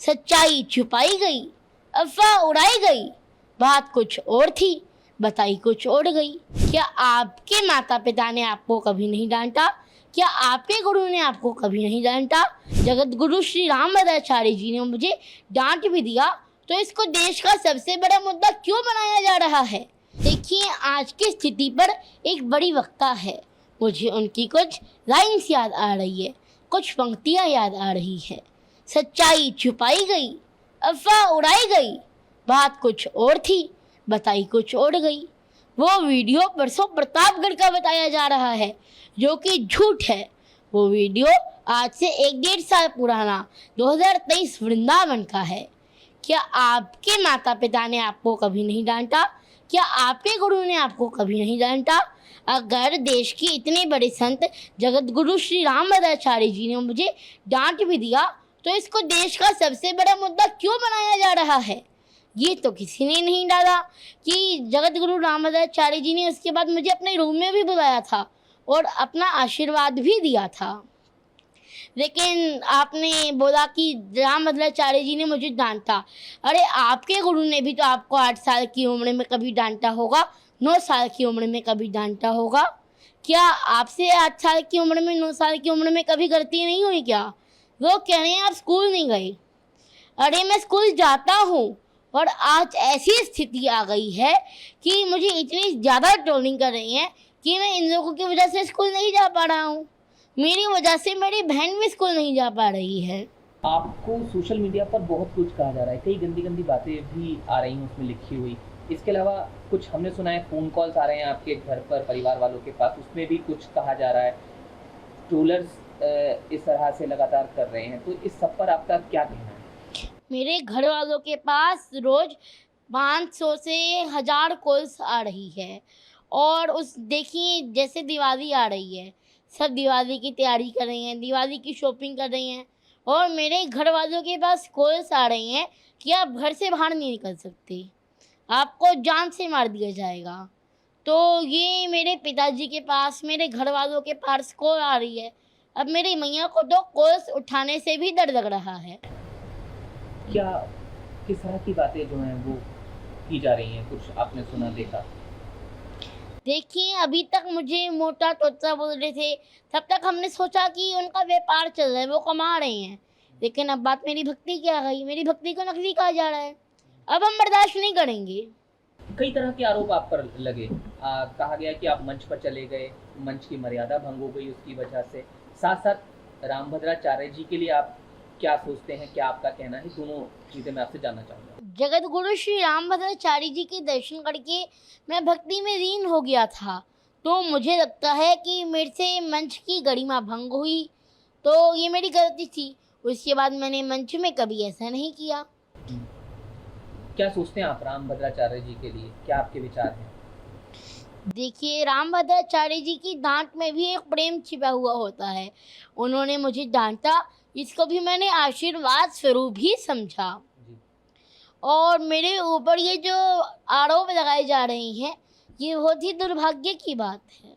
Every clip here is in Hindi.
सच्चाई छुपाई गई, अफवाह उड़ाई गई, बात कुछ और थी, बताई कुछ और गई। क्या आपके माता पिता ने आपको कभी नहीं डांटा? क्या आपके गुरु ने आपको कभी नहीं डांटा? जगत गुरु श्री रामभद्राचार्य जी ने मुझे डांट भी दिया, तो इसको देश का सबसे बड़ा मुद्दा क्यों बनाया जा रहा है? देखिए, आज की स्थिति पर एक बड़ी वक्ता है, मुझे उनकी कुछ लाइन्स याद आ रही है, कुछ पंक्तियाँ याद आ रही है। सच्चाई छुपाई गई, अफवाह उड़ाई गई, बात कुछ और थी, बताई कुछ और गई। वो वीडियो परसों प्रतापगढ़ का बताया जा रहा है, जो कि झूठ है। वो वीडियो आज से 1-1.5 साल पुराना 2023 वृंदावन का है। क्या आपके माता पिता ने आपको कभी नहीं डांटा? क्या आपके गुरु ने आपको कभी नहीं डांटा? अगर देश के इतने बड़े संत जगत गुरु श्री रामभद्राचार्य जी ने मुझे डांट भी दिया, तो इसको देश का सबसे बड़ा मुद्दा क्यों बनाया जा रहा है? ये तो किसी ने नहीं डाला कि जगत गुरु रामभद्राचार्य जी ने उसके बाद मुझे अपने रूम में भी बुलाया था और अपना आशीर्वाद भी दिया था। लेकिन आपने बोला कि रामभद्राचार्य जी ने मुझे डांटा। अरे, आपके गुरु ने भी तो आपको 8 साल की उम्र में कभी डांटा होगा, 9 साल की उम्र में कभी डांटा होगा। क्या आपसे 8 साल की उम्र में, 9 साल की उम्र में कभी गलती नहीं हुई क्या? लोग कह रहे हैं आप स्कूल नहीं गए। अरे, मैं स्कूल जाता हूँ, और आज ऐसी स्थिति आ गई है कि मुझे इतनी ज़्यादा ट्रोलिंग कर रही हैं कि मैं इन लोगों की वजह से स्कूल नहीं जा पा रहा हूँ। मेरी वजह से मेरी बहन भी स्कूल नहीं जा पा रही है। आपको सोशल मीडिया पर बहुत कुछ कहा जा रहा है, कई गंदी गंदी बातें भी आ रही हैं उसमें लिखी हुई। इसके अलावा कुछ हमने सुना है फ़ोन कॉल्स आ रहे हैं आपके घर पर, परिवार वालों के पास, उसमें भी कुछ कहा जा रहा है। ट्रोलर्स इस तरह से लगातार कर रहे हैं, तो इस सब पर आपका क्या कहना है? मेरे घर वालों के पास रोज़ 500 से 1000 कॉल्स आ रही है। और उस देखिए, जैसे दिवाली आ रही है, सब दिवाली की तैयारी कर रही हैं, दिवाली की शॉपिंग कर रही हैं, और मेरे घर वालों के पास कॉल्स आ रही हैं कि आप घर से बाहर नहीं निकल सकते, आपको जान से मार दिया जाएगा। तो ये मेरे पिताजी के पास, मेरे घर वालों के पास कॉल आ रही है। अब मेरी मैया को तो कॉल्स उठाने से भी डर लग रहा है। क्या किस तरह की बातें जो हैं वो की जा रही हैं, कुछ आपने सुना, देखा? देखिए, अभी तक मुझे मोटा तोता बोल रहे थे, तब तक हमने सोचा कि उनका व्यापार चल रहा है, वो कमा रहे हैं। लेकिन अब बात मेरी भक्ति की आ गई, मेरी भक्ति को नकली कहा जा रहा है। अब हम बर्दाश्त नहीं करेंगे। कई तरह के आरोप आप पर लगे। कहा गया कि आप मंच पर चले गए, मंच की मर्यादा भंग हो गई उसकी वजह से। साथ साथ रामभद्राचार्य जी के लिए आप क्या सोचते हैं, क्या आपका कहना है? दोनों चीज़ें मैं आपसे जानना चाहूँगा। जगत गुरु श्री रामभद्राचार्य जी के दर्शन करके मैं भक्ति में लीन हो गया था, तो मुझे लगता है कि मेरे से मंच की गरिमा भंग हुई, तो ये मेरी गलती थी। उसके बाद मैंने मंच में कभी ऐसा नहीं किया। क्या सोचते हैं आप रामभद्राचार्य जी के लिए, क्या आपके विचार हैं? देखिए, रामभद्राचार्य जी की डांट में भी एक प्रेम छिपा हुआ होता है। उन्होंने मुझे डांटा, इसको भी मैंने आशीर्वाद स्वरूप ही समझा। जी। और मेरे ऊपर ये जो आरोप लगाए जा रहे हैं, ये बहुत ही दुर्भाग्य की बात है।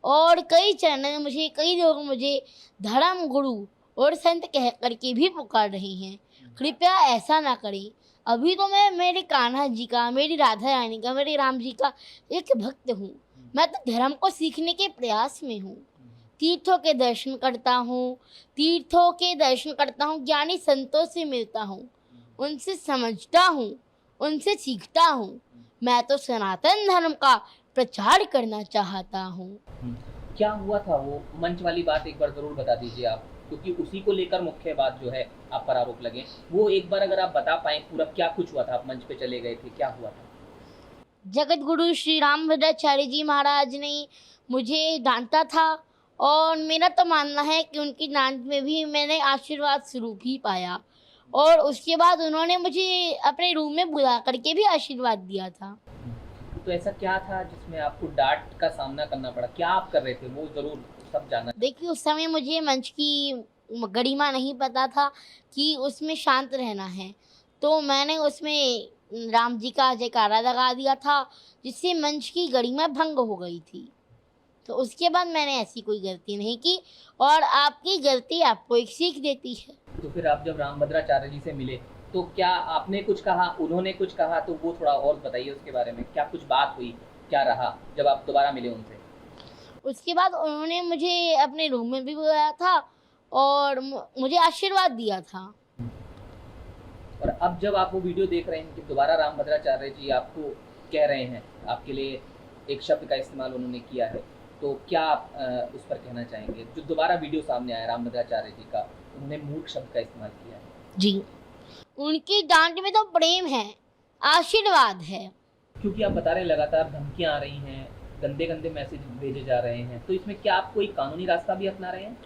और कई लोग मुझे धर्म गुरु और संत कह करके भी पुकार रहे हैं। कृपया ऐसा ना करें। अभी तो मैं मेरे कान्हा जी का, मेरी राधा रानी का, मेरे राम जी का एक भक्त हूँ। मैं तो धर्म को सीखने के प्रयास में हूँ। तीर्थों के दर्शन करता हूँ, ज्ञानी संतों से मिलता हूँ, उनसे समझता हूँ, उनसे सीखता हूँ। मैं तो सनातन धर्म का प्रचार करना चाहता हूँ। क्या हुआ था वो मंच वाली बात, एक बार ज़रूर बता दीजिए आप, क्योंकि उसी को लेकर मुख्य बात जो है आप पर आरोप लगे। वो एक बार अगर आप बता पाएँ पूरा, क्या कुछ हुआ था? आप मंच पे चले गए थे, क्या हुआ था? जगत गुरु श्री रामभद्राचार्य जी महाराज ने मुझे डांटा था, और मेरा तो मानना है कि उनकी डांट में भी मैंने आशीर्वाद स्वरूप ही पाया। और उसके बाद उन्होंने मुझे अपने रूम में बुला करके भी आशीर्वाद दिया था। तो ऐसा क्या था जिसमें आपको डांट का सामना करना पड़ा? क्या आप कर रहे थे, वो ज़रूर सब जानना। देखिए, उस समय मुझे मंच की गरिमा नहीं पता था कि उसमें शांत रहना है, तो मैंने उसमें राम जी का जयकारा लगा दिया था, जिससे मंच की गरिमा भंग हो गई थी। तो उसके बाद मैंने ऐसी कोई गलती नहीं की, और आपकी गलती आपको एक सीख देती है। तो फिर आप जब रामभद्राचार्य जी से मिले तो क्या आपने कुछ कहा, उन्होंने कुछ कहा, तो वो थोड़ा और बताइए उसके बारे में, क्या कुछ बात हुई, क्या रहा जब आप दोबारा मिले उनसे? उसके बाद उन्होंने मुझे अपने रूम में भी बुलाया था और मुझे आशीर्वाद दिया था। और अब जब आप वो वीडियो देख रहे हैं कि दोबारा रामभद्राचार्य जी आपको कह रहे हैं, आपके लिए एक शब्द का इस्तेमाल उन्होंने किया है, तो क्या आप उस पर कहना चाहेंगे? जो दोबारा वीडियो सामने आया रामभद्राचार्य जी का, उन्होंने मूर्ख शब्द का इस्तेमाल किया है। जी, उनकी डांट में तो प्रेम है, आशीर्वाद है। क्योंकि आप बता रहे हैं लगातार धमकियां आ रही हैं, गंदे गंदे मैसेज भेजे जा रहे हैं, तो इसमें क्या आप कोई कानूनी रास्ता भी अपना रहे हैं?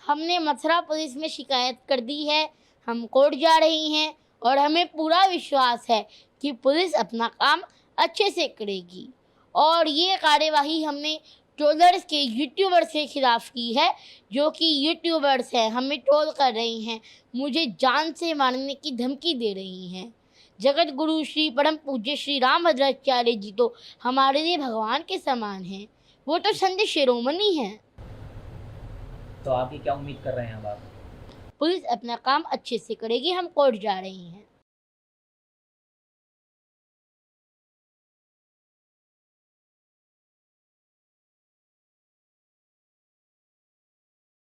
हमने मथुरा पुलिस में शिकायत कर दी है, हम कोर्ट जा रही हैं और हमें पूरा विश्वास है कि पुलिस अपना काम अच्छे से करेगी। और ये कार्यवाही हमने ट्रोलर्स के यूट्यूबर्स के खिलाफ की है, जो कि यूट्यूबर्स हैं, हमें ट्रोल कर रही हैं, मुझे जान से मारने की धमकी दे रही हैं। जगत गुरु श्री परम पूज्य श्री रामभद्राचार्य जी तो हमारे लिए भगवान के समान हैं, वो तो संत शिरोमणि हैं। तो आगे क्या उम्मीद कर रहे हैं अब आप? पुलिस अपना काम अच्छे से करेगी, हम कोर्ट जा रही हैं।